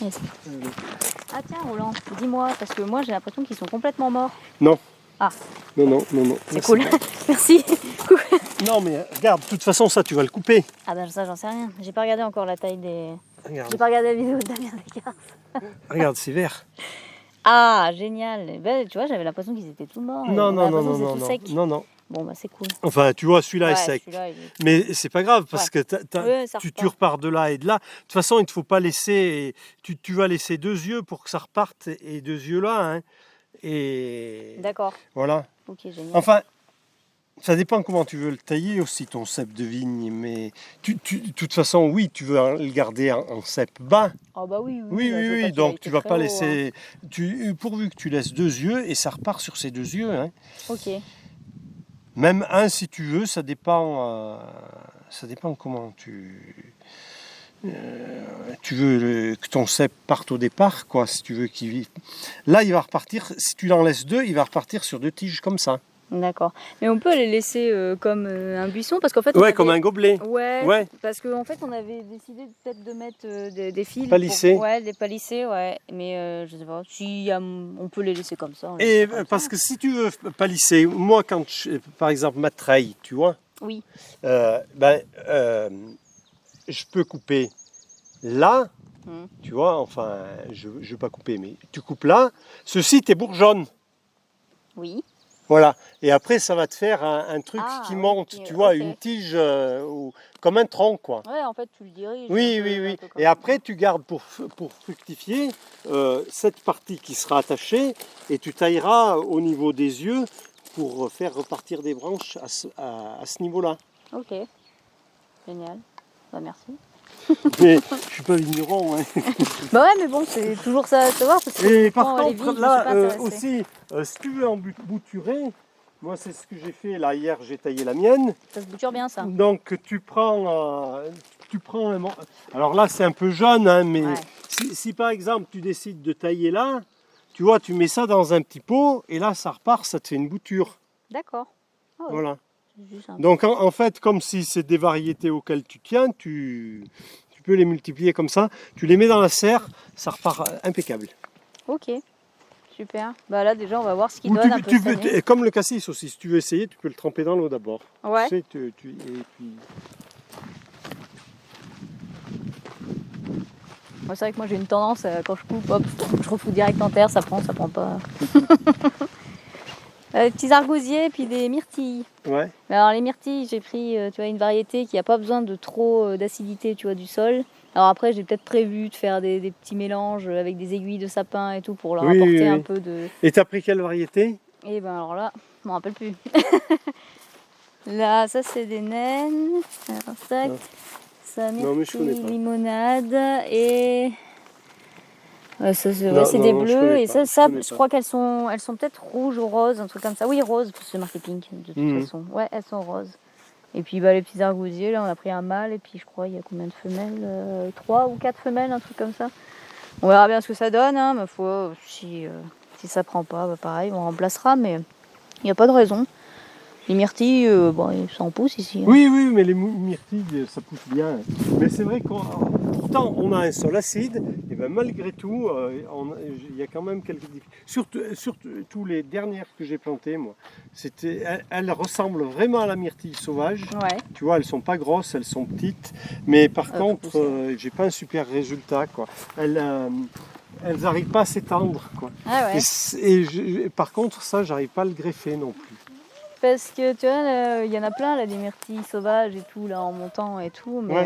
Yes. Ah tiens Roland, dis-moi, parce que moi j'ai l'impression qu'ils sont complètement morts. Non. Ah. Non. C'est cool, merci. Non mais regarde, de toute façon ça tu vas le couper. Ah ben ça j'en sais rien, j'ai pas regardé encore la taille des... Regarde, J'ai pas regardé la vidéo de Damien Descartes. regarde c'est vert. Ah génial, ben, tu vois j'avais l'impression qu'ils étaient tout morts. Non. Non. Bon bah c'est cool. Enfin tu vois celui-là Ouais, est sec. celui-là, il est... Mais c'est pas grave parce que tu repars de là et de là. De toute façon il ne faut pas laisser, tu vas laisser 2 yeux pour que ça reparte et 2 yeux là. Hein. Et D'accord. voilà. Ok génial. Enfin, ça dépend comment tu veux le tailler aussi ton cep de vigne. Mais de toute façon oui tu veux le garder en cep bas. Oh bah oui. Oui, donc tu vas pas laisser, pourvu que tu laisses 2 yeux et ça repart sur ces 2 yeux. Hein. Ok. Même un si tu veux, ça dépend comment tu veux que ton cep parte au départ, quoi. Si tu veux qu'il vive, là il va repartir. Si tu en laisses 2, il va repartir sur 2 tiges comme ça. D'accord. Mais on peut les laisser comme un buisson parce qu'en fait. Comme un gobelet. Ouais. Parce qu'en fait on avait décidé peut-être de mettre des fils. Palissés. Ouais, des palissés, ouais. Mais je sais pas si on peut les laisser comme ça. Et parce que si tu veux palisser, moi quand par exemple ma treille, tu vois. Oui. Je peux couper là. Tu vois, enfin, je ne vais pas couper, mais tu coupes là. Ceci, t'es bourgeonne. Oui. Voilà. Et après, ça va te faire un truc qui monte, tu vois, une tige comme un tronc, quoi. Ouais, en fait, tu le diriges. Oui. Et après, tu gardes pour fructifier cette partie qui sera attachée et tu tailleras au niveau des yeux pour faire repartir des branches à ce niveau-là. Ok. Génial. Bah, merci. Mais je ne suis pas vigneron. Hein. Bah ouais, mais bon, c'est toujours ça à savoir. Parce que et par contre, là aussi, si tu veux bouturer, moi c'est ce que j'ai fait là hier, j'ai taillé la mienne. Ça se bouture bien ça. Donc tu prends un... Alors là c'est un peu jaune, hein, mais si par exemple tu décides de tailler là, tu vois, tu mets ça dans un petit pot et là ça repart, ça te fait une bouture. D'accord. Oh, voilà. Donc en fait, comme si c'est des variétés auxquelles tu tiens, tu peux les multiplier comme ça, tu les mets dans la serre, ça repart impeccable. Ok, super. Bah là déjà on va voir ce qu'il donne un peu. Comme le cassis aussi, si tu veux essayer, tu peux le tremper dans l'eau d'abord. Ouais. Et puis... C'est vrai que moi j'ai une tendance, quand je coupe, hop, je refous direct en terre, ça prend pas. Des petits argousiers puis des myrtilles. Ouais. Mais alors les myrtilles, j'ai pris tu vois, une variété qui n'a pas besoin de trop d'acidité tu vois, du sol. Alors après j'ai peut-être prévu de faire des petits mélanges avec des aiguilles de sapin et tout pour leur apporter un peu de... Et t'as pris quelle variété? Et ben alors là, je m'en rappelle plus. Là, ça c'est des naines. Alors ça myrtille, limonade et... ça, c'est des bleus et ça je crois qu'elles sont peut-être rouges ou roses, un truc comme ça. Oui, rose, parce que c'est marqué pink de toute façon. Ouais, elles sont roses. Et puis les petits argousiers, là on a pris un mâle et puis je crois il y a combien de femelles 3 ou 4 femelles, un truc comme ça. On verra bien ce que ça donne, hein, ma foi. Si ça prend pas, bah, pareil, on remplacera, mais il n'y a pas de raison. Les myrtilles, ça en pousse ici. Hein. Oui, mais les myrtilles, ça pousse bien. Mais c'est vrai pourtant on a un sol acide, et ben malgré tout, il y a quand même quelques difficultés. Surtout les dernières que j'ai plantées, moi, elles ressemblent vraiment à la myrtille sauvage. Ouais. Tu vois, elles sont pas grosses, elles sont petites, mais par contre, j'ai pas un super résultat, quoi. Elles n'arrivent pas à s'étendre, quoi. Ah ouais. Par contre, ça, j'arrive pas à le greffer non plus. Parce que tu vois, il y en a plein là, des myrtilles sauvages et tout, là en montant et tout, mais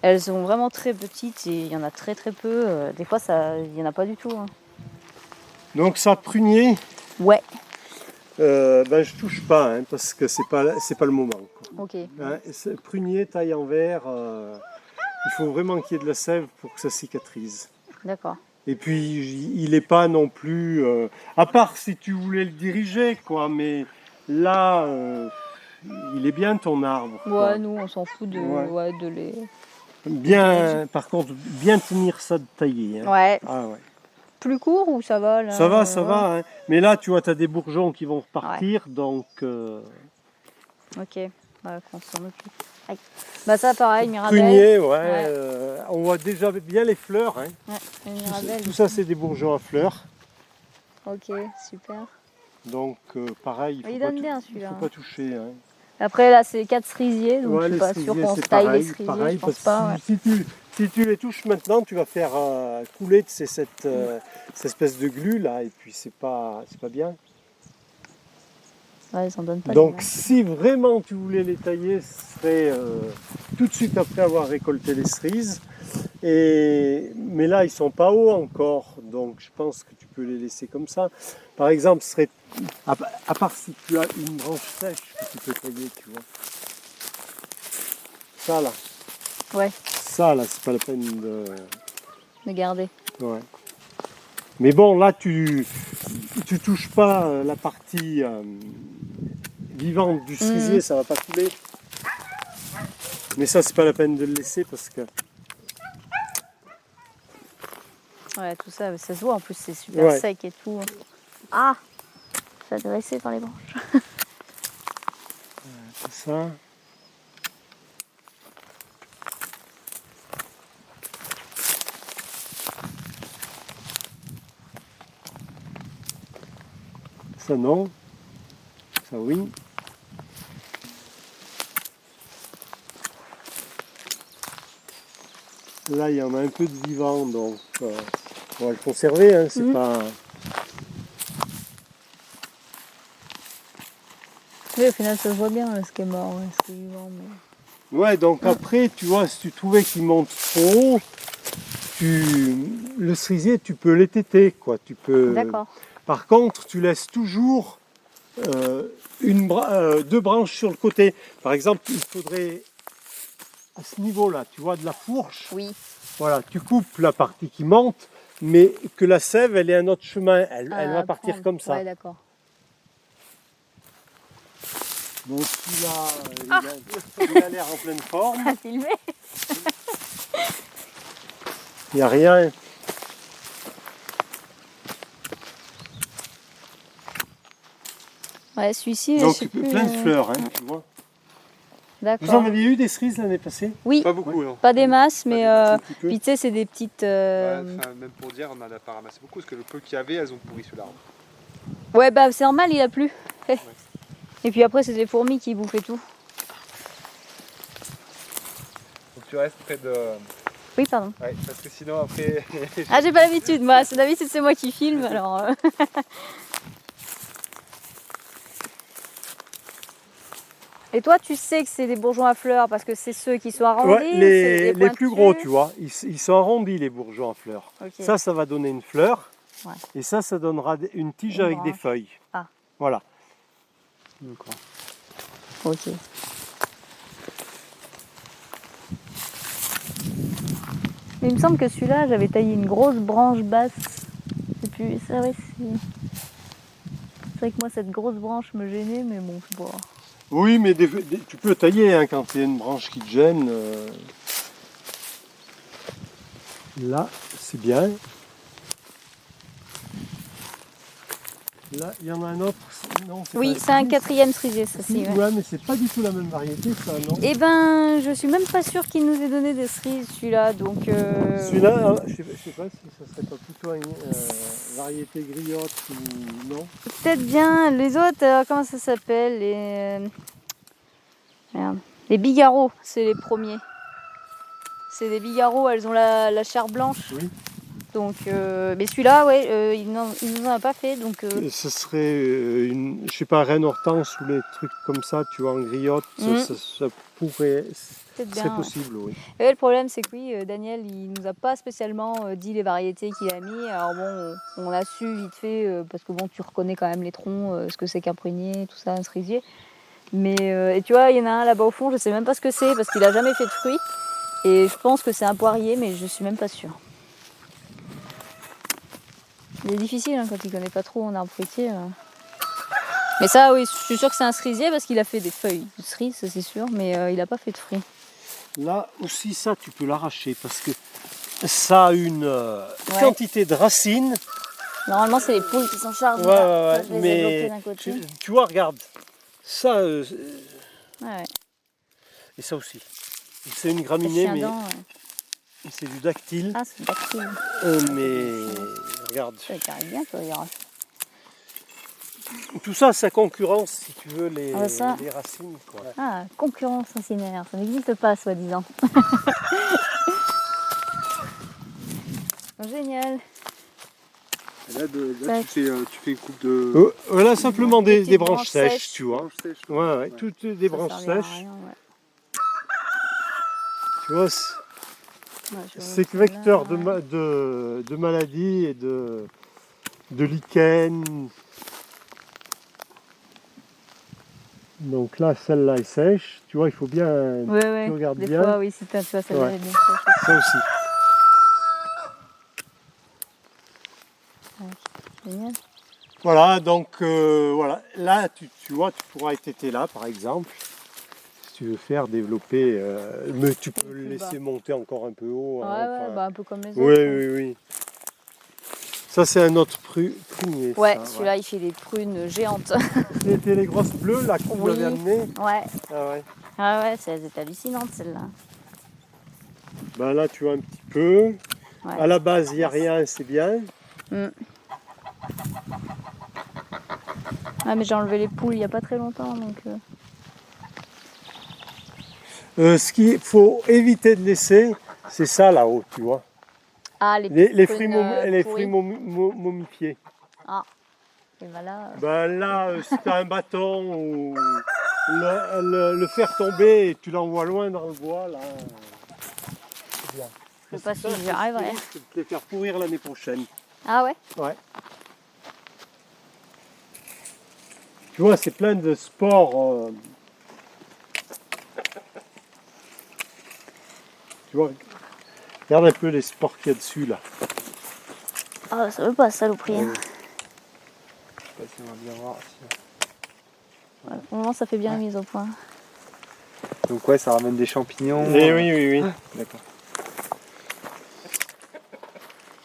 elles sont vraiment très petites et il y en a très très peu. Des fois, il n'y en a pas du tout. Hein. Donc ça, prunier. Ouais. Je touche pas, hein, parce que c'est pas le moment. Quoi. Ok. Hein, prunier, taille en verre, il faut vraiment qu'il y ait de la sève pour que ça cicatrise. D'accord. Et puis il n'est pas non plus, à part si tu voulais le diriger, quoi, mais là, il est bien ton arbre. Ouais, quoi. nous on s'en fout de les... Bien, par contre, bien tenir ça de tailler. Hein. Ouais. Ah, ouais. Plus court ou ça va là? Ça va. Hein. Mais là, tu vois, tu as des bourgeons qui vont repartir, donc... Ok, qu'on s'en occupe. Bah ça pareil, Mirabelle. Prunier, ouais. Ouais. On voit déjà bien les fleurs. Hein. Ouais, la Mirabelle. Tout ça, c'est des bourgeons à fleurs. Ok, super. Donc pareil, Il donne bien il celui-là. faut pas toucher. Hein. Après là c'est 4 cerisiers, donc Ouais, je suis pas sûre qu'on se c'est taille pareil, les cerisiers, pareil, je pense parce pas. que si tu les touches maintenant, tu vas faire couler cette espèce de glu là, et puis c'est pas bien. Ouais, ils en donnent pas. Donc si vraiment tu voulais les tailler, ce serait tout de suite après avoir récolté les cerises. Mais là, ils sont pas hauts encore, donc je pense que tu peux les laisser comme ça. Par exemple, ce serait, à part si tu as une branche sèche que tu peux tailler, tu vois. Ça là. Ouais. Ça là, c'est pas la peine de garder. Ouais. Mais bon, là, tu touches pas la partie vivante du cerisier, ça va pas couler. Mais ça, c'est pas la peine de le laisser parce que... Ouais, tout ça, ça se voit en plus, c'est super sec et tout. Ah, je suis agressée par les branches. Tout ça. Ça non. Ça oui. Là, il y en a un peu de vivant, donc on va le conserver, hein, c'est pas... Oui, au final, ça se voit bien, là, ce qui est mort, ce qui est vivant. Mais... Ouais, donc après, tu vois, si tu trouvais qu'il monte trop haut, le cerisier, tu peux l'étêter, quoi. Tu peux... D'accord. Par contre, tu laisses toujours deux branches sur le côté. Par exemple, il faudrait, à ce niveau-là, tu vois, de la fourche. Oui. Voilà, tu coupes la partie qui monte, mais que la sève, elle ait un autre chemin. Elle va partir comme ça. Ouais, d'accord. Donc celui-là, il a l'air en pleine forme. À filmer. Il n'y a rien. Ouais, celui-ci, donc je sais plus, plein de fleurs, hein, tu vois. D'accord. Vous en aviez eu des cerises l'année passée? Oui, pas beaucoup, non. pas des masses, mais puis tu sais, c'est des petites... Même pour dire, on n'en a pas ramassé beaucoup, parce que le peu qu'il y avait, elles ont pourri sous l'arbre. Ouais, bah c'est normal, il a plu. Et puis après, c'est des fourmis qui bouffaient tout. Donc tu restes près de... Oui, pardon. Ouais, parce que sinon après... Ah, j'ai pas l'habitude, moi. D'habitude, c'est moi qui filme, alors... Et toi, tu sais que c'est des bourgeons à fleurs parce que c'est ceux qui sont arrondis? Ouais, les plus gros, tu vois, ils sont arrondis, les bourgeons à fleurs. Okay. Ça va donner une fleur. Ouais. Et ça donnera une tige avec des feuilles. Ah. Voilà. D'accord. Ok. Mais il me semble que celui-là, j'avais taillé une grosse branche basse. Et puis, ça, ouais, c'est vrai que moi, cette grosse branche me gênait, mais bon, je sais pas. Oui, mais tu peux tailler hein, quand il y a une branche qui te gêne. Là, c'est bien. Là, il y en a un autre. Non, oui, c'est un quatrième cerisier, ça, si, ouais, mais c'est pas du tout la même variété, ça, non? Eh ben, je suis même pas sûre qu'il nous ait donné des cerises, celui-là, donc... Celui-là, je sais pas si ça serait pas plutôt une variété griotte ou non? Peut-être bien. Les autres, comment ça s'appelle? Les bigarreaux, c'est les premiers. C'est des bigarreaux, elles ont la chair blanche. Oui. Donc, mais celui-là, ouais, il nous en a pas fait. Donc, ce serait je sais pas, reine hortense ou les trucs comme ça, tu vois, en griotte, ça pourrait, c'est possible, oui. Et le problème, c'est que oui, Daniel, il nous a pas spécialement dit les variétés qu'il a mis. Alors bon, on a su vite fait, parce que bon, tu reconnais quand même les troncs, ce que c'est qu'un prunier, tout ça, un cerisier. Mais, et tu vois, il y en a un là-bas au fond, je sais même pas ce que c'est, parce qu'il a jamais fait de fruits. Et je pense que c'est un poirier, mais je suis même pas sûre. Il est difficile hein, quand il connaît pas trop en arbre fruitier. Mais ça, oui, je suis sûre que c'est un cerisier parce qu'il a fait des feuilles de cerise, ça c'est sûr, mais il n'a pas fait de fruits. Là aussi, ça, tu peux l'arracher parce que ça a une quantité de racines. Normalement, c'est les poules qui s'en chargent. Ouais, mais d'un côté. Tu vois, regarde, ça, Et ça aussi. C'est une graminée, mais Chien-dent, c'est du dactyle. Ah, c'est dactyle. Mais regarde. Ça carré bien, toi, Yara. Tout ça, ça concurrence, si tu veux, les racines. Quoi. Ah, concurrence racinaire, ça n'existe pas, soi-disant. Génial. Et là, tu fais une coupe de... Là, simplement Des des petites branches branches sèches, sèches. tu vois. Branches sèches, Ouais, toutes des Ça branches servira à sèches. rien, ouais. Tu vois, Ouais, je c'est vois vecteur celle-là. de maladies et de lichen. Donc là, celle-là est sèche. Tu vois, il faut bien... Ouais, tu regardes des bien. fois, oui, si tu as celle-là, Ouais. elle est bien sèche. Ça aussi. Génial. Voilà, donc voilà. Là, tu vois, tu pourras être là, par exemple. Si tu veux faire développer... mais tu peux le plus bas. laisser monter encore un peu haut. Ouais, hein, ouais, enfin. bah, un peu comme les autres. Oui, hein. oui, oui. Ça, c'est un autre prunier. Ouais, ça, celui-là, il fait des prunes géantes. C'était les grosses bleues, là, que tu Oui. m'avais amenées. Ouais. Ah ouais. Ah ouais, elles étaient hallucinantes, celles-là. Ben là, tu vois un petit peu. Ouais. À la base, il n'y a rien, c'est bien. Ah, mais j'ai enlevé les poules il n'y a pas très longtemps, donc... Ce qu'il faut éviter de laisser, c'est ça là-haut, tu vois. Ah, Les petites fruits, prunes, les pourries. fruits momifiés. Ah, et voilà. Ben là, si tu as un bâton ou le faire tomber et tu l'envoies loin dans le bois, là. C'est bien. Je sais pas Ça, si j'y arriverai. c'est de les faire pourrir l'année prochaine. Ah ouais? Ouais. Tu vois, c'est plein de spores. Tu vois, regarde un peu les spores qu'il y a dessus là. Ah, ça veut pas, saloperie. Ouais. Hein. Je sais pas si on va bien voir. Ouais, pour le moment, ça fait bien mise au point. Donc ouais, ça ramène des champignons. Eh oui, oui, oui. D'accord.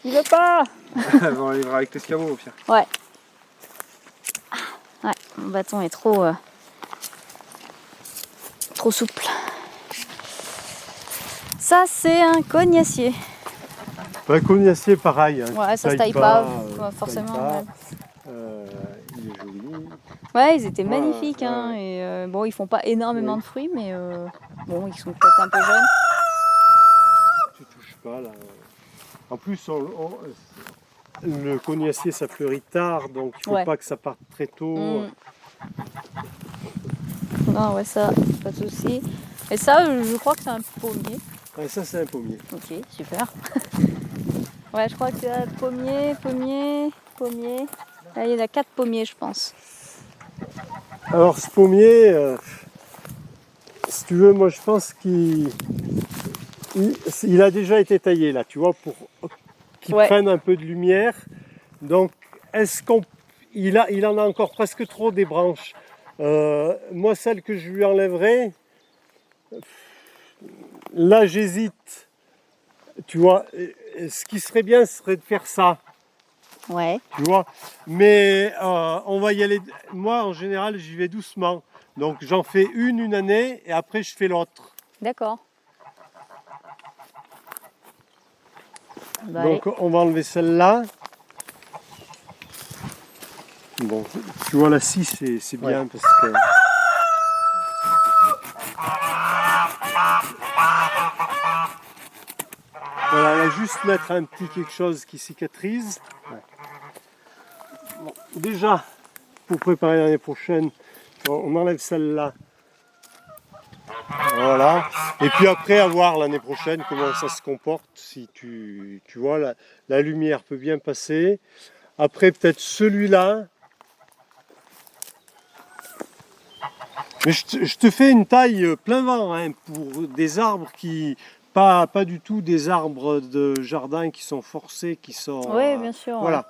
Il veut pas! On les verra avec l'escabeau au pire. Ouais. Ouais, mon bâton est trop souple. Ça, c'est un cognacier. Un cognacier pareil. Hein, Ouais, ça se taille pas, forcément. Ouais. Il est joli. Ouais, ils étaient Ouais, magnifiques. Hein, ouais. et bon, ils font pas énormément Oui. de fruits, mais bon, ils sont peut-être un peu jeunes. Tu touches pas là. En plus, le cognacier ça fleurit tard, donc il faut pas que ça parte très tôt. Non, ouais, ça, pas de souci. Et ça, je crois que c'est un pommier. Ouais, ça c'est un pommier. Ok, super. Ouais, je crois que c'est un pommier. Là, il y en a 4 pommiers, je pense. Alors ce pommier, si tu veux, moi je pense qu'il a déjà été taillé là, tu vois, pour qu'il prenne un peu de lumière. Donc est-ce il en a encore presque trop des branches. Moi celle que je lui enlèverai, là j'hésite. Tu vois, ce qui serait bien, ce serait de faire ça. Ouais. Tu vois, mais on va y aller. Moi, en général, j'y vais doucement. Donc, j'en fais une année et après, je fais l'autre. D'accord. Bah, donc, on va enlever celle-là. Bon, tu vois, la scie, c'est bien parce que. Voilà, on va juste mettre un petit quelque chose qui cicatrise. Ouais. Bon, déjà, pour préparer l'année prochaine, on enlève celle-là. Voilà. Et puis après, à voir l'année prochaine comment ça se comporte. Si tu vois, la lumière peut bien passer. Après, peut-être celui-là. Mais je te fais une taille plein vent hein, pour des arbres qui... Pas du tout des arbres de jardin qui sont forcés, qui sont... Oui, bien sûr. Voilà.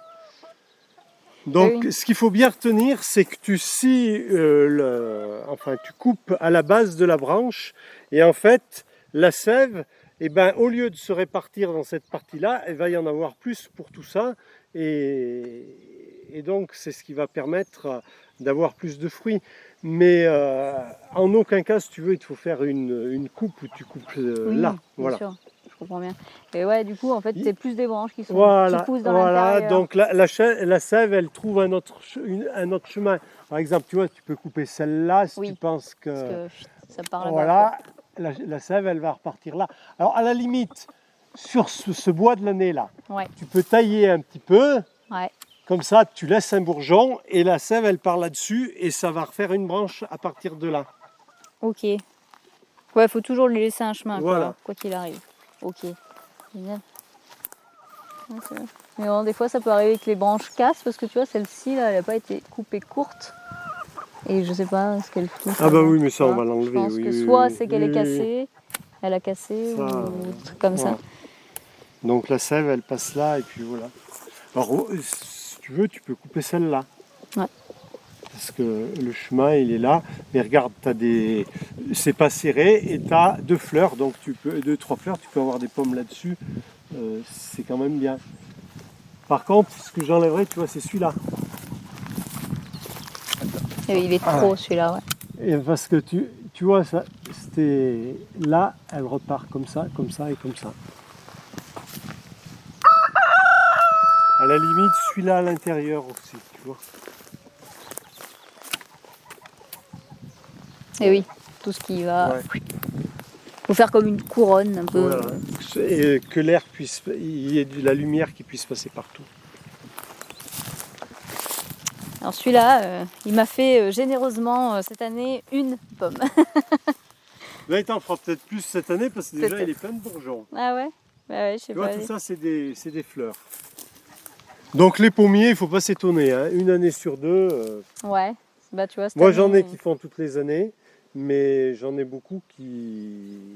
Donc, ce qu'il faut bien retenir, c'est que tu scies, tu coupes à la base de la branche, et en fait, la sève, eh ben, au lieu de se répartir dans cette partie-là, il va y en avoir plus pour tout ça, et et donc c'est ce qui va permettre d'avoir plus de fruits. Mais en aucun cas, si tu veux, il te faut faire une coupe où tu coupes là. Bien Voilà. sûr, je comprends bien. Et ouais, du coup, en fait, c'est plus des branches qui Voilà, poussent dans voilà. l'intérieur. Donc la sève, elle trouve un autre chemin. Par exemple, tu vois, tu peux couper celle-là si tu penses que... Parce que ça part là-bas. Voilà, la sève, elle va repartir là. Alors, à la limite, sur ce bois de l'année là, Ouais. tu peux tailler un petit peu. Ouais. Comme ça, tu laisses un bourgeon et la sève, elle part là-dessus et ça va refaire une branche à partir de là. Ok. Ouais, il faut toujours lui laisser un chemin, Voilà. quoi qu'il arrive. Ok. Génial. Okay. Mais bon, des fois, ça peut arriver que les branches cassent parce que tu vois, celle-ci, là, elle n'a pas été coupée courte. Et je sais pas ce qu'elle fout. Ah bah oui, mais ça, on va l'enlever. Je pense que soit c'est qu'elle est cassée, elle a cassé, ou un truc comme ça. Donc la sève, elle passe là et puis voilà. Alors, si tu veux, tu peux couper celle-là. Ouais. Parce que le chemin, il est là. Mais regarde, c'est pas serré et tu as 2 fleurs. Donc, 2-3 fleurs, tu peux avoir des pommes là-dessus. C'est quand même bien. Par contre, ce que j'enlèverais, tu vois, c'est celui-là. Et il est trop celui-là, ouais. Et parce que tu vois, ça, c'était là, elle repart comme ça et comme ça. À la limite, celui-là à l'intérieur aussi, tu vois. Et oui, tout ce qui va... Faut faire comme une couronne un peu. Voilà. Et que l'air puisse... Il y ait de la lumière qui puisse passer partout. Alors celui-là, il m'a fait généreusement cette année une pomme. Là, il t'en fera peut-être plus cette année parce que déjà, il est plein de bourgeons. Ah ouais? Bah ouais, je sais Tu vois, pas. tout ça, c'est des fleurs. Donc les pommiers, il ne faut pas s'étonner. Hein. Une année sur 2. Ouais. Bah, tu vois, Moi, j'en ai qui font toutes les années. Mais j'en ai beaucoup qui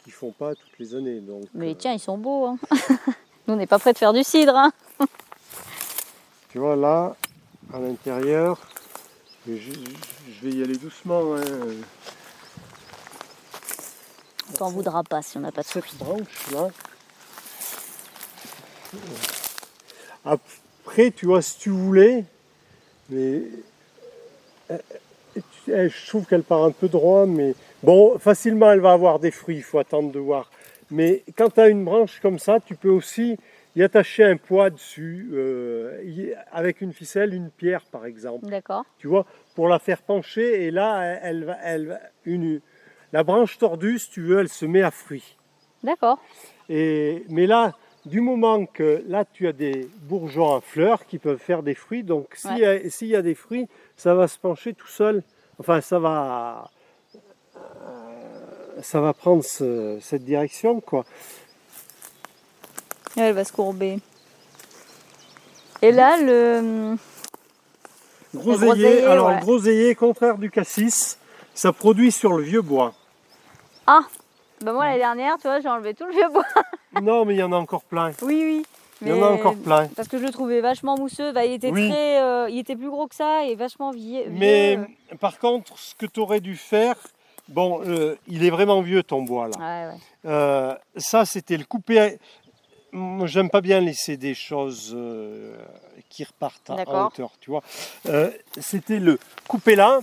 font pas toutes les années. Donc, mais tiens, ils sont beaux. Hein. Nous, on n'est pas prêts de faire du cidre. Hein. Tu vois, là, à l'intérieur, je vais y aller doucement. Hein. On t'en voudra pas si on n'a pas de Cette fruits. branche là. Après, tu vois, si tu voulais, mais je trouve qu'elle part un peu droit, mais bon, facilement elle va avoir des fruits, il faut attendre de voir. Mais quand tu as une branche comme ça, tu peux aussi y attacher un poids dessus, avec une ficelle, une pierre par exemple. D'accord. Tu vois, pour la faire pencher, et là, la branche tordue, si tu veux, elle se met à fruit. D'accord. Mais là, du moment que là tu as des bourgeons à fleurs qui peuvent faire des fruits, donc s'il y a des fruits, ça va se pencher tout seul. Enfin, ça va prendre cette direction, quoi. Et elle va se courber. Et là, le groseillier, alors le groseillier, contraire du cassis, ça produit sur le vieux bois. Ah, bah moi l'année dernière, tu vois, j'ai enlevé tout le vieux bois. Non, mais il y en a encore plein. Oui. Il y en a encore plein. Parce que je le trouvais vachement mousseux. Bah, il était il était plus gros que ça et vachement vieux. Mais par contre, ce que tu aurais dû faire, bon, il est vraiment vieux ton bois là. Ouais. Ça, c'était le couper. Moi, j'aime pas bien laisser des choses qui repartent en hauteur, tu vois. C'était le couper là.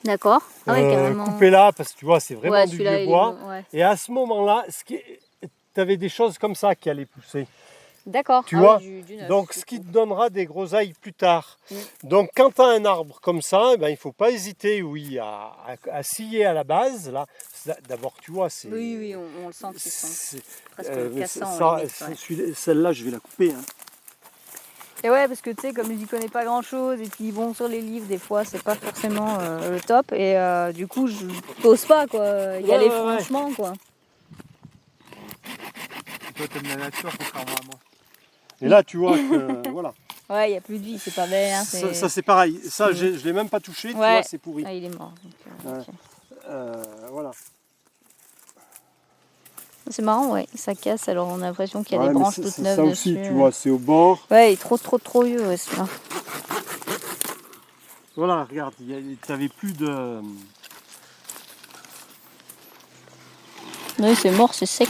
D'accord. Ah ouais, carrément. Couper là, parce que tu vois, c'est vraiment du vieux bois. Ouais. Et à ce moment-là, tu avais des choses comme ça qui allaient pousser. D'accord. Tu vois, du neuf, donc ce qui te donnera des groseilles plus tard. Donc quand tu as un arbre comme ça, il ne faut pas hésiter à scier à la base. Là. D'abord, tu vois, c'est... Oui, on le sent qu'ils sont presque cassants. Celle-là, je vais la couper. Hein. Et ouais, parce que tu sais, comme je n'y connais pas grand-chose, et puis bon, sur les livres, des fois, c'est pas forcément le top. Et du coup, je n'ose pas, quoi. Y aller franchement, quoi. Toi, t'aimes la nature, contrairement à moi. Et là, tu vois que, voilà. Ouais, il n'y a plus de vie, c'est pas belle. Hein, ça, c'est pareil. Ça, je ne l'ai même pas touché, tu vois, c'est pourri. Ah, il est mort. Donc, voilà. C'est marrant, ouais, ça casse, alors on a l'impression qu'il y a des branches toutes neuves ça dessus. aussi, tu vois, c'est au bord. Ouais, il est trop vieux, ouais, celui-là. Voilà, regarde, tu n'avais plus de... Oui, c'est mort, c'est sec.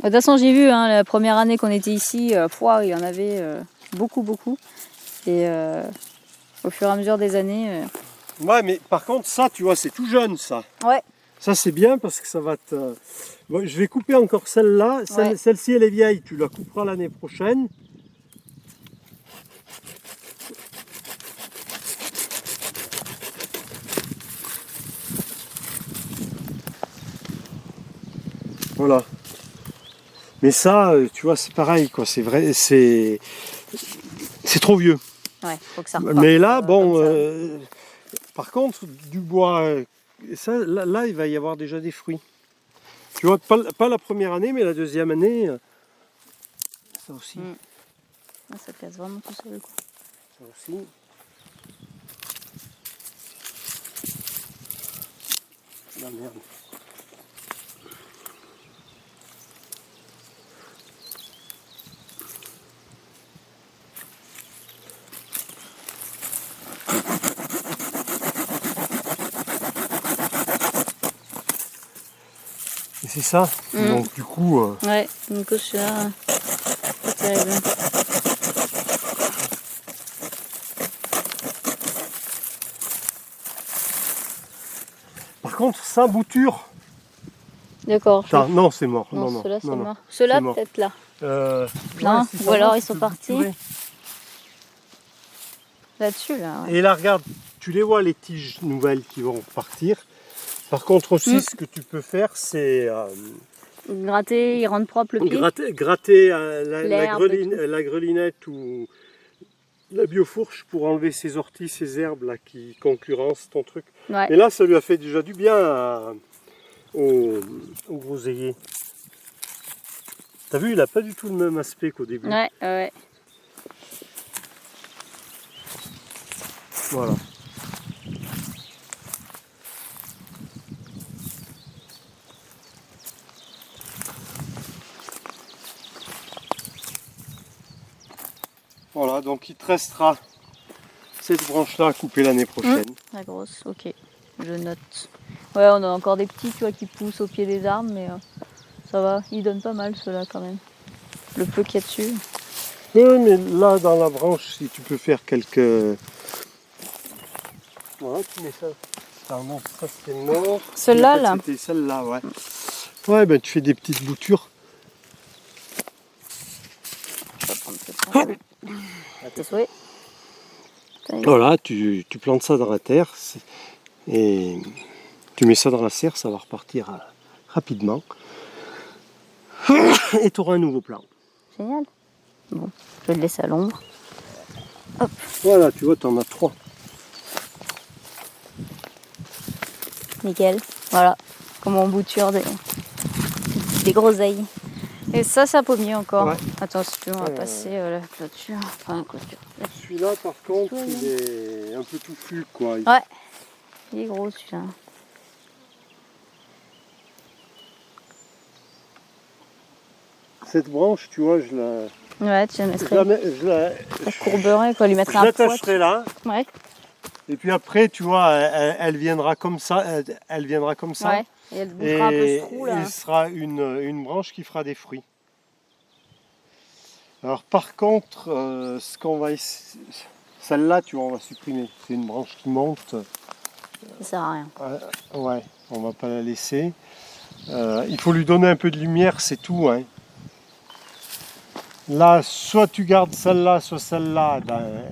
toute façon, j'ai vu hein, la première année qu'on était ici, il y en avait beaucoup. Et au fur et à mesure des années. Ouais, mais par contre, ça, tu vois, c'est tout jeune, ça. Ouais. Ça, c'est bien parce que ça va te... Bon, je vais couper encore celle-là. Ouais. Celle-ci, elle est vieille. Tu la couperas l'année prochaine. Voilà. Mais ça, tu vois, c'est pareil, quoi. C'est vrai, c'est trop vieux. Ouais, faut que ça reparte. Mais là, bon, par contre, du bois, ça, là, il va y avoir déjà des fruits. Tu vois, pas la première année, mais la deuxième année, ça aussi. Ah, ça casse vraiment tout seul, quoi. Ça aussi. La merde. Et c'est ça. Donc du coup. Ouais, donc celui-là, pas terrible. Par contre, ça, bouture. D'accord. Non, c'est mort. Non, ceux-là, c'est non. mort. Ceux-là, peut-être là. Non, ouais, si ou alors va, ils sont tu peux partis. bouturer. Là-dessus, là. Ouais. Et là, regarde, tu les vois, les tiges nouvelles qui vont partir. Par contre aussi, ce que tu peux faire, c'est Gratter, il rend propre le pied. gratter la grelinette ou la biofourche pour enlever ces orties, ces herbes là qui concurrencent ton truc. Ouais. Et là, ça lui a fait déjà du bien au groseillier. T'as vu, il n'a pas du tout le même aspect qu'au début. Ouais. Voilà. Voilà, donc il te restera cette branche-là à couper l'année prochaine. La grosse, ok. Je note. Ouais, on a encore des petits, tu vois, qui poussent au pied des arbres, mais ça va. Ils donnent pas mal, ceux-là, quand même. Le peu qu'il y a dessus. Oui, mais là, dans la branche, si tu peux faire quelques... Voilà, tu mets ça. Ah non, ça c'est mort. Celle-là, là. C'était celle-là, ouais. Ouais, ben tu fais des petites boutures. Je vais prendre cette à tes souhaits. Voilà, tu plantes ça dans la terre et tu mets ça dans la serre, ça va repartir rapidement. Et tu auras un nouveau plant. Génial. Bon, je vais le laisser à l'ombre. Hop. Voilà, tu vois, tu en as 3. Nickel. Voilà. Comment on bouture des groseilles. Et ça, c'est un pommier encore. Ouais. Attends, si tu veux, on va passer la clôture. Enfin, la clôture. Celui-là, par contre, il est un peu touffu, quoi. Ouais. Il est gros, celui-là. Cette branche, tu vois, je la... Ouais, tu la mettrais. Je la courberais, quoi, lui mettre un poids. l'attacherai là. Ouais. Et puis après, tu vois, elle viendra comme ça. Elle viendra comme ça. Ouais. Et elle bouffera un peu ce trou là. Il sera une branche qui fera des fruits. Alors par contre, ce qu'on va celle-là, tu vois, on va supprimer. C'est une branche qui monte. Ça sert à rien. Ouais, on va pas la laisser. Il faut lui donner un peu de lumière, c'est tout. Hein. Là, soit tu gardes celle-là, soit celle-là. Ben,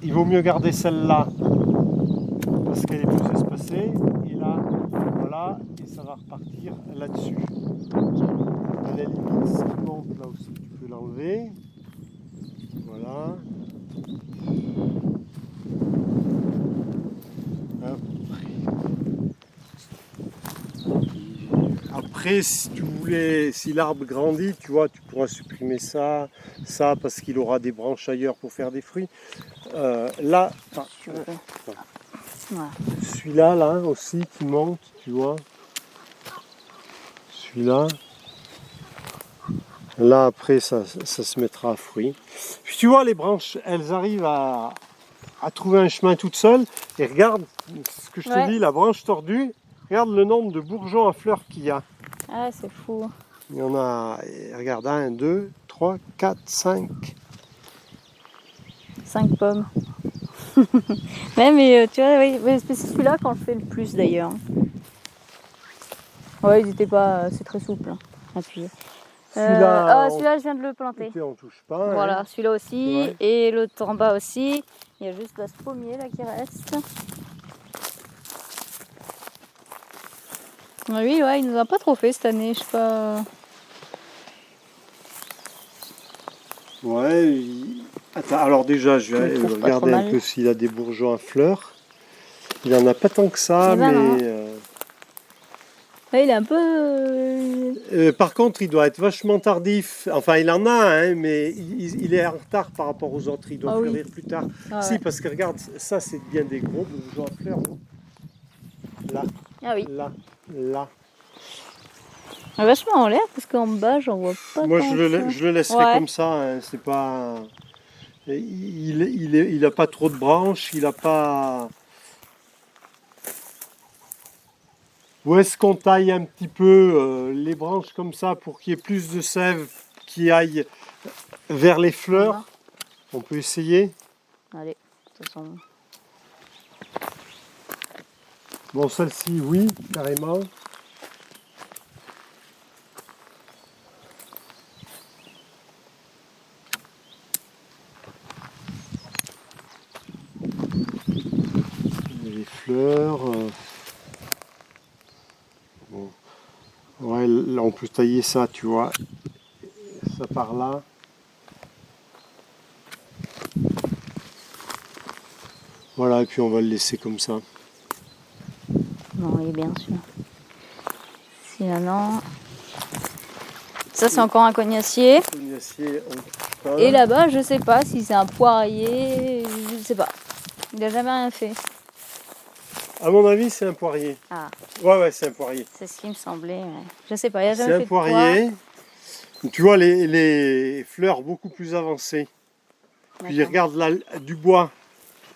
il vaut mieux garder celle-là parce qu'elle est plus espacée. Et là, voilà, et ça va repartir là-dessus. À la limite, ce qui monte là aussi, tu peux l'enlever. Voilà. Après, si tu voulais, si l'arbre grandit, tu vois, tu pourras supprimer ça, parce qu'il aura des branches ailleurs pour faire des fruits. Là, Voilà. celui-là, là aussi, qui monte, tu vois. Celui-là. Là, après, ça se mettra à fruit. Puis tu vois, les branches, elles arrivent à trouver un chemin toutes seules. Et regarde ce que je te dis, la branche tordue. Regarde le nombre de bourgeons à fleurs qu'il y a. Ah, c'est fou. Il y en a, regarde, 1, 2, 3, 4, 5. 5 pommes. Ouais, mais tu vois, oui, c'est celui-là qu'on le fait le plus d'ailleurs. Ouais, n'hésitez pas, c'est très souple. Hein, appuyer. Celui-là, celui-là, je viens de le planter. on touche pas. Voilà, Hein. celui-là aussi, Ouais. et l'autre en bas aussi. Il y a juste ce pommier là qui reste. Oui, ouais, il nous a pas trop fait cette année, je sais pas. Ouais, attends, alors déjà, je vais trouve pas regarder trop un mal. peu s'il a des bourgeons à fleurs. Il en a pas tant que ça, Eh ben non. mais... Ouais, il est un peu... par contre, il doit être vachement tardif. Enfin, il en a, hein, mais il est en retard par rapport aux autres. Il doit fleurir plus tard. Ah, Si, ouais. parce que regarde, ça, c'est bien des gros bourgeons à fleurs. Là, Ah oui. là, là. Ah, vachement en l'air, parce qu'en bas, j'en vois pas Moi, tant je que ça. le laisserai Ouais. comme ça. Hein, c'est pas... Il a pas trop de branches, il a pas... Où est-ce qu'on taille un petit peu les branches comme ça pour qu'il y ait plus de sève qui aille vers les fleurs? On peut essayer. Allez, de toute façon... Bon, celle-ci, oui, carrément. Les fleurs... Bon. Ouais, là, on peut tailler ça, tu vois. Ça par là. Voilà, et puis on va le laisser comme ça. Non, il est bien sûr. Sinon, non. Ça, c'est encore un cognacier. Cognacier, on touche pas. Et là-bas, je sais pas si c'est un poirier, je sais pas. Il a jamais rien fait. À mon avis, c'est un poirier. Ah, Ouais, c'est un poirier. c'est ce qui me semblait. Ouais. Je sais pas, il a jamais C'est fait un poirier. Tu vois les fleurs beaucoup plus avancées. Puis regarde là, du bois.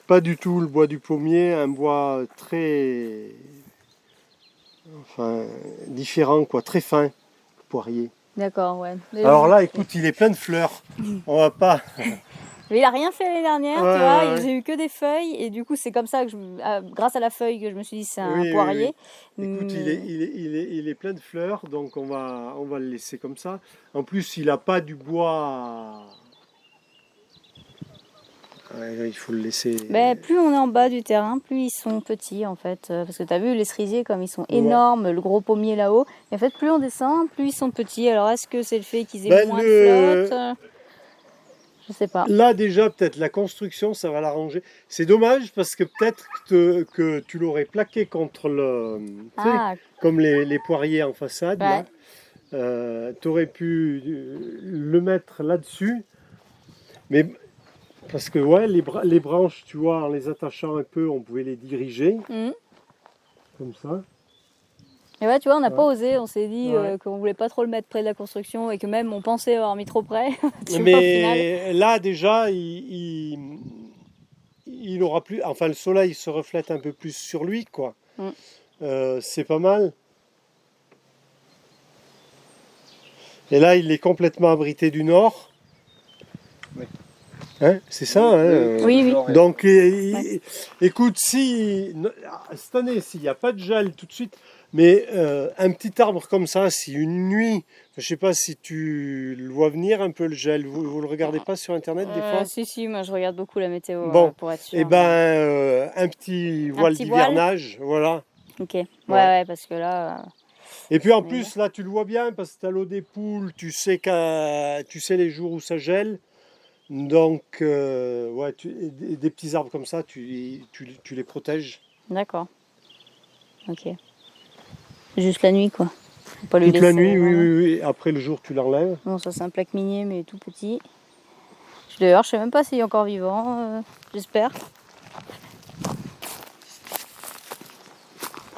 Pas du tout le bois du pommier, un bois très... Enfin, différent quoi, très fin, le poirier. D'accord, ouais. Mais Alors là, écoute, il est plein de fleurs. On va pas... il a rien fait l'année dernière, Ouais, tu vois. ouais. J'ai eu que des feuilles et du coup, c'est comme ça que grâce à la feuille que je me suis dit c'est un Oui, poirier. oui. Écoute, il est plein de fleurs, donc on va le laisser comme ça. En plus, il n'a pas du bois... Ouais, il faut le laisser... Ben, plus on est en bas du terrain, plus ils sont petits en fait. Parce que tu as vu les cerisiers comme ils sont énormes, le gros pommier là-haut. Et en fait, plus on descend, plus ils sont petits. Alors est-ce que c'est le fait qu'ils aient moins de flotte? Je sais pas. Là déjà, peut-être la construction, ça va l'arranger. C'est dommage parce que peut-être que tu l'aurais plaqué contre le... Tu sais, comme les poiriers en façade. Ouais. Tu aurais pu le mettre là-dessus. Mais... Parce que ouais, les branches, tu vois, en les attachant un peu, on pouvait les diriger. Comme ça. Et ouais, tu vois, on n'a pas osé. On s'est dit Ouais. qu'on voulait pas trop le mettre près de la construction et que même on pensait avoir mis trop près. Mais là, déjà, il aura plus... Enfin, le soleil se reflète un peu plus sur lui, quoi. C'est pas mal. Et là, il est complètement abrité du nord. Hein, c'est ça, hein. Oui. Donc, écoute, si cette année, s'il n'y a pas de gel tout de suite, mais un petit arbre comme ça, si une nuit, je ne sais pas si tu le vois venir un peu le gel, vous le regardez pas sur internet des fois? Si, moi je regarde beaucoup la météo pour être sûr. Et ben, un petit voile d'hivernage, voilà. Ok, ouais, parce que là... Et puis en plus, là, tu le vois bien, parce que tu as l'eau des poules, tu sais les jours où ça gèle. Donc, ouais, des petits arbres comme ça, tu les protèges. D'accord. Ok. Juste la nuit, quoi. Faut pas lui Toute la laisser, nuit, oui. Après le jour, tu l'enlèves. Bon, ça c'est un plaque minier, mais tout petit. D'ailleurs, je sais même pas s'il est encore vivant. J'espère.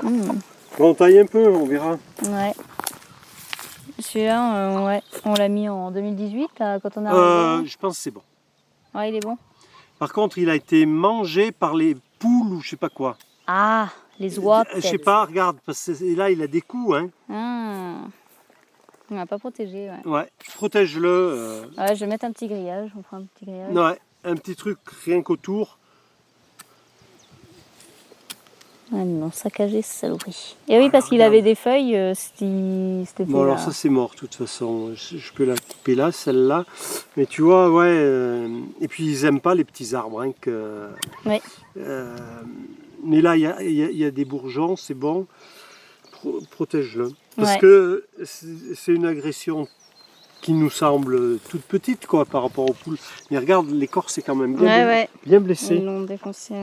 Bon, on taille un peu, on verra. Ouais. Celui-là, ouais, on l'a mis en 2018, là, quand on a arrivé. Je pense que c'est bon. Ouais, il est bon. Par contre, il a été mangé par les poules ou je sais pas quoi. Ah, les oies Je sais pas, regarde, parce que là, il a des coups, hein. On n'a pas protégé, ouais. Ouais, protège-le. Ouais, je vais mettre un petit grillage, on fera un petit grillage. Ouais, un petit truc rien qu'autour. Ah, ils m'ont saccagé ce saloperie. Et oui, parce qu'il avait des feuilles, c'était Bon, alors ça c'est mort de toute façon. Je peux la couper là, celle-là. Mais tu vois, ouais. Et puis ils aiment pas les petits arbres. Hein, Oui. Mais là, il y a des bourgeons, c'est bon. Protège-le. Parce Ouais. que c'est une agression qui nous semble toute petite quoi, par rapport aux poules. Mais regarde, l'écorce est quand même bien blessée. Ils l'ont défoncé,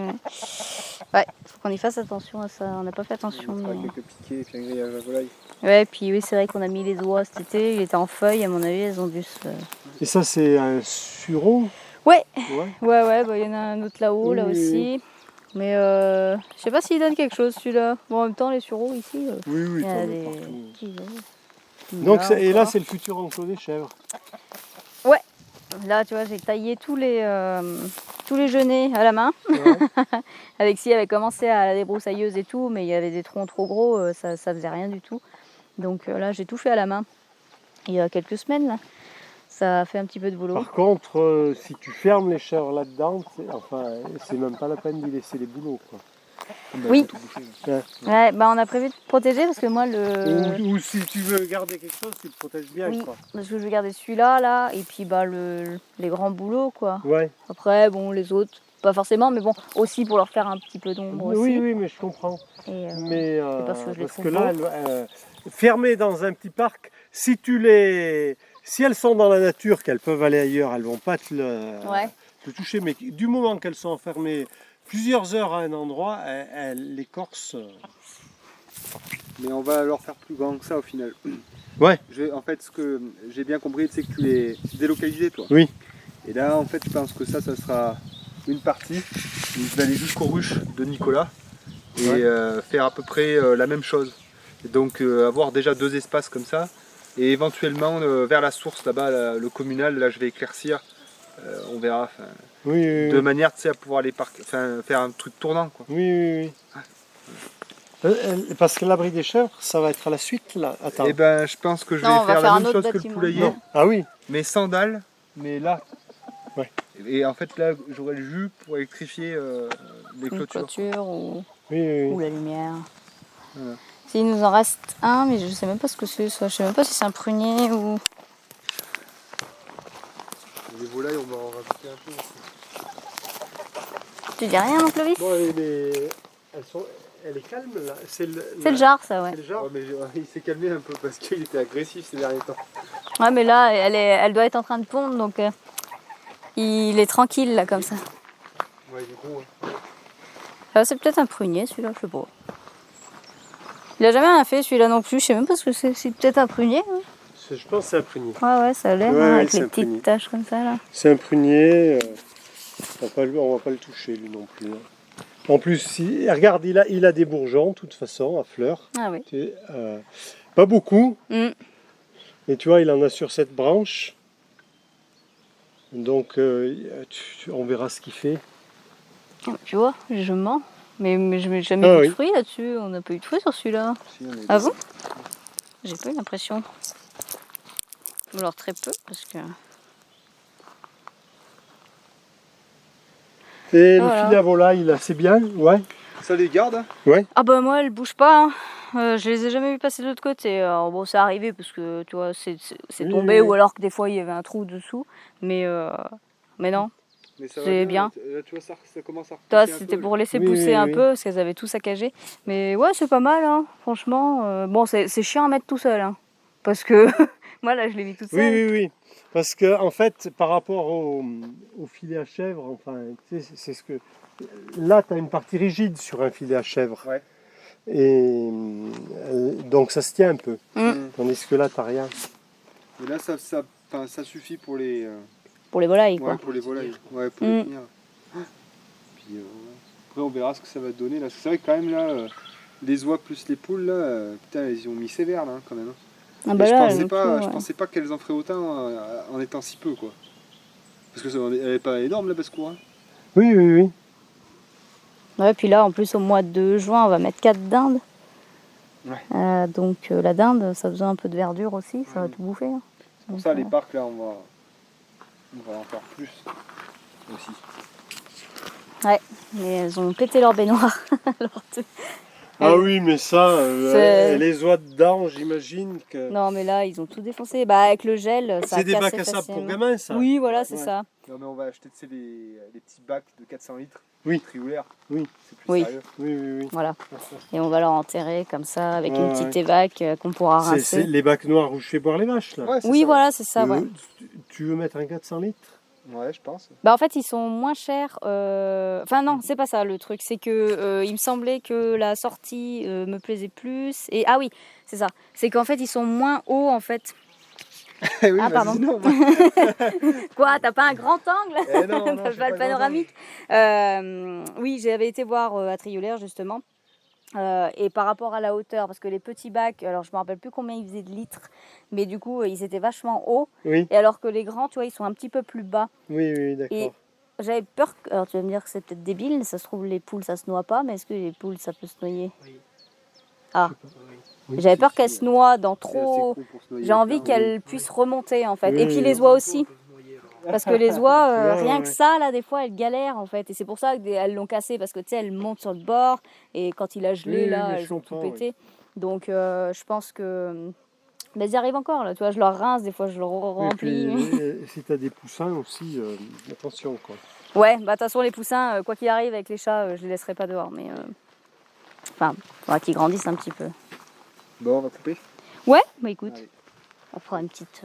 ouais. Faut qu'on y fasse attention à ça. On n'a pas fait attention. On fera Mais... quelques piquets et puis un grillage à volaille. Ouais, puis oui, c'est vrai qu'on a mis les oies cet été. Il était en feuilles, à mon avis, elles ont dû se... Et ça, c'est un sureau. Ouais. Ouais. Ouais, bah, il y en a un autre là-haut, Oui, là oui, aussi. Mais je sais pas s'il donne quelque chose celui-là. Bon, en même temps, les sureaux ici, Oui, il y a t'en des... as partout. petits œufs. Donc, et là, encore. c'est le futur enclos des chèvres. Ouais. Là, tu vois, j'ai taillé tous les genêts à la main. Ouais. Alexis avait commencé à la débroussailleuse et tout, mais il y avait des troncs trop gros, ça faisait rien du tout. Donc là, j'ai tout fait à la main. Il y a quelques semaines, là. Ça a fait un petit peu de boulot. Par contre, si tu fermes les chèvres là-dedans, c'est même pas la peine d'y laisser les boulots. Quoi. Oui. Ouais. Ouais, bah on a prévu de protéger parce que moi Ou si tu veux garder quelque chose, tu le protèges bien. Oui, Quoi. parce que je vais garder celui-là, là, et puis bah les grands boulots, quoi. Ouais. Après, bon, les autres, pas forcément, mais bon, aussi pour leur faire un petit peu d'ombre aussi. Oui, mais je comprends. Et, Mais c'est parce que je les parce trouve que là, beaux. fermées dans un petit parc, si elles sont dans la nature, qu'elles peuvent aller ailleurs, elles vont pas te toucher. Mais du moment qu'elles sont enfermées plusieurs heures à un endroit, l'écorce. Mais on va leur faire plus grand que ça au final. Ouais. En fait, ce que j'ai bien compris, c'est que tu les délocalisais, toi. Oui. Et là, en fait, je pense que ça sera une partie. Je vais aller jusqu'aux ruches de Nicolas et faire à peu près la même chose. Et donc avoir déjà 2 espaces comme ça. Et éventuellement, vers la source, là-bas, le communal, là, je vais éclaircir. On verra. Oui. De manière, tu sais, à pouvoir faire un truc tournant, quoi. Oui. Parce que l'abri des chèvres, ça va être à la suite là. Attends. Et ben, je pense que je vais Non, on va faire faire la un même autre chose que le bâtiment. poulailler, Non. Ah oui. mais sans dalle, mais là. Ouais. Et en fait, là, j'aurai le jus pour électrifier les Une clôtures. clôture ou Oui. la lumière. Voilà. Il nous en reste un, mais je sais même pas ce que c'est. Je sais même pas si c'est un prunier ou... Les volailles, on va en rajouter un peu aussi. Tu dis rien, non, Clovis? Bon, elle est calme là. C'est le jarre, ça, ouais. C'est le genre. Ouais, mais il s'est calmé un peu parce qu'il était agressif ces derniers temps. Ouais, mais là, elle doit être en train de pondre, donc il est tranquille, là, comme ça. Ouais, il est gros. Hein. Ah, c'est peut-être un prunier, celui-là, je sais pas. Il a jamais rien fait, celui-là non plus. Je sais même pas ce que c'est. C'est peut-être un prunier. Hein. Je pense que c'est un prunier. Ouais, ça a l'air, Ouais, hein, avec c'est les un petites prunier. taches comme ça, là. C'est un prunier. On va pas le toucher lui non plus. Hein. En plus, regarde, il a des bourgeons de toute façon à fleurs. Ah oui. Pas beaucoup. Mm. Mais tu vois, il en a sur cette branche. Donc, on verra ce qu'il fait. Tu vois, je mens. Mais je n'ai jamais eu de fruits là-dessus. On n'a pas eu de fruits sur celui-là. Si, Ah bon? J'ai pas eu l'impression. Alors très peu, parce que... Et le filet à volaille, là, c'est bien, ouais. Ça les garde, hein? Ouais. Ah bah moi, elle bouge pas. Hein. Je les ai jamais vu passer de l'autre côté. Alors bon, ça arrivé parce que, tu vois, c'est tombé, ou alors que des fois, il y avait un trou dessous. Mais non. C'est bien. Là, tu vois, ça commence à Toi, repousser c'était un peu, pour laisser pousser un peu, parce qu'elles avaient tout saccagé. Mais ouais, c'est pas mal, hein, franchement. Bon, c'est chiant à mettre tout seul, hein, parce que moi, là, je l'ai mis toute seule. Oui. Parce que, en fait, par rapport au filet à chèvre, enfin, tu sais, c'est ce que... Là, tu as une partie rigide sur un filet à chèvre. Ouais. Et donc, ça se tient un peu. Tandis que là, tu n'as rien. Et là, ça suffit pour les... Pour les volailles, quoi. Ouais, pour les volailles. Ouais, pour les tenir. Puis après, on verra ce que ça va donner. Là, c'est vrai que quand même, là, les oies plus les poules, là, putain, ils ont mis sévère, là, quand même. Ah bah là, je pensais pas qu'elles en feraient autant en étant si peu, quoi. Parce que elle n'est pas énorme, la basse-cour. Hein. Oui. Ouais, puis là, en plus, au mois de juin, on va mettre 4 dindes. Donc la dinde, ça a besoin un peu de verdure aussi, ça va tout bouffer. Hein. C'est pour ça, les parcs, là, on va en faire plus aussi. Ouais, mais elles ont pété leur baignoire. Ah oui, mais ça, les oies dedans, j'imagine que... Non, mais là, ils ont tout défoncé. Bah, avec le gel, ça a C'est des cassé bacs à sable pour facilement. gamins, ça? Oui, voilà, c'est ça. Non, mais on va acheter les petits bacs de 400 litres. Oui. Trioulaires. Oui. C'est plus sérieux. Oui. Voilà. Et on va leur enterrer comme ça, avec une petite évac qu'on pourra rincer. C'est les bacs noirs où je fais boire les vaches, là? Ouais, oui, ça, voilà, c'est ça, ouais. Tu veux mettre un 400 litres? Ouais, je pense. Bah en fait ils sont moins chers. Enfin non, c'est pas ça le truc. C'est que il me semblait que la sortie me plaisait plus. Et ah oui, c'est ça. C'est qu'en fait ils sont moins hauts en fait. Oui, ah pardon. Non, Quoi, t'as pas un grand angle? Non, T'as pas le panoramique. Oui, j'avais été voir à Trioulaire justement. Et par rapport à la hauteur, parce que les petits bacs, alors je me rappelle plus combien ils faisaient de litres, mais du coup ils étaient vachement hauts. Oui. Et alors que les grands, tu vois, ils sont un petit peu plus bas. Oui, d'accord. Et j'avais peur, alors tu vas me dire que c'est peut-être débile, ça se trouve les poules ça se noie pas, mais est-ce que les poules ça peut se noyer? Oui. Ah, Oui, j'avais peur qu'elles se noient dans trop. J'ai envie qu'elle qu'elles puissent remonter en fait. Oui, Et puis oui. les oies aussi. Parce que les oies, Ouais, rien ouais. que ça, là, des fois, elles galèrent, en fait. Et c'est pour ça qu'elles l'ont cassé, parce que, tu sais, elles montent sur le bord, et quand il a gelé, Oui, là, mais je elles ont tout comprends, pété. Donc, je pense que... Mais elles y arrivent encore, là. Tu vois, je leur rince, des fois, je leur Et remplis. puis, si t'as des poussins aussi, attention, quoi. Ouais, bah, de toute façon, les poussins, quoi qu'il arrive avec les chats, je les laisserai pas dehors, mais... Enfin, faudra qu'ils grandissent un petit peu. Bon, on va couper. Ouais, bah écoute, Allez. on fera une petite...